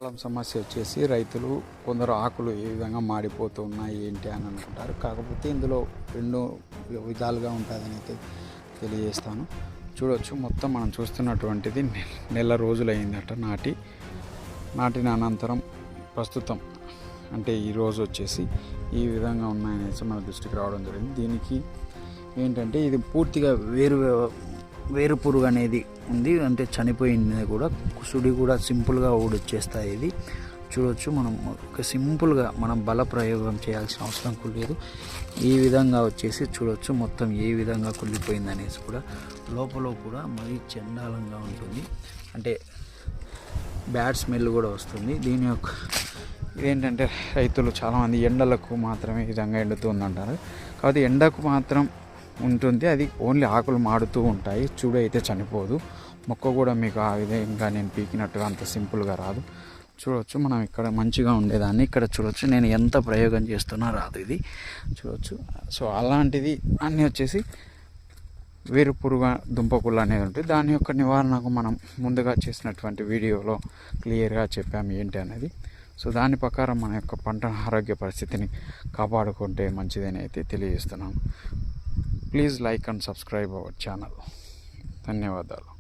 Problem సమస్య వచ్చేసి రైతులు కొందరు ఆకులు ఏ విధంగా మాడిపోతూ ఉన్నాయి ఏంటి అని అనుకుంటారు. కాకపోతే ఇందులో రెండు విధాలుగా ఉంటుందని అయితే తెలియజేస్తాను. చూడవచ్చు, మొత్తం మనం చూస్తున్నటువంటిది నెల రోజులైందట నాటిన అనంతరం ప్రస్తుతం అంటే ఈరోజు వచ్చేసి ఈ విధంగా ఉన్నాయనేసి మన దృష్టికి రావడం జరిగింది. దీనికి ఏంటంటే ఇది పూర్తిగా వేరు పురుగు అనేది ఉంది, అంటే చనిపోయింది కూడా. కుసుడి కూడా సింపుల్గా ఊడొచ్చేస్తాయి. ఇది చూడవచ్చు, మనం ఒక సింపుల్గా మనం బల ప్రయోగం చేయాల్సిన అవసరం లేదు. ఈ విధంగా వచ్చేసి చూడవచ్చు మొత్తం ఏ విధంగా కుళ్ళిపోయింది అనేసి కూడా. లోపల కూడా మరీ చండాలంగా ఉంటుంది, అంటే బ్యాడ్ స్మెల్ కూడా వస్తుంది. దీని యొక్క ఇదేంటంటే రైతులు చాలామంది ఎండలకు మాత్రమే ఈ విధంగా ఎండుతుందంటారు. కాబట్టి ఎండకు మాత్రం ఉంటుంది, అది ఓన్లీ ఆకులు మాడుతూ ఉంటాయి. చూడు అయితే చనిపోదు. మొక్క కూడా మీకు ఆ విధంగా నేను పీకినట్టుగా అంత సింపుల్గా రాదు. చూడవచ్చు, మనం ఇక్కడ మంచిగా ఉండేదాన్ని ఇక్కడ చూడవచ్చు నేను ఎంత ప్రయోగం చేస్తున్నా రాదు ఇది. చూడవచ్చు, సో అలాంటిది అన్నీ వచ్చేసి వేరు పురుగు దుంపకుళ్ళు అనేది ఉంటుంది. దాని యొక్క నివారణకు మనం ముందుగా చేసినటువంటి వీడియోలో క్లియర్గా చెప్పాము ఏంటి అనేది. సో దాని ప్రకారం మన యొక్క పంట ఆరోగ్య పరిస్థితిని కాపాడుకుంటే మంచిదని అయితే తెలియజేస్తున్నాము. Please like and subscribe our channel. ధన్యవాదాలు.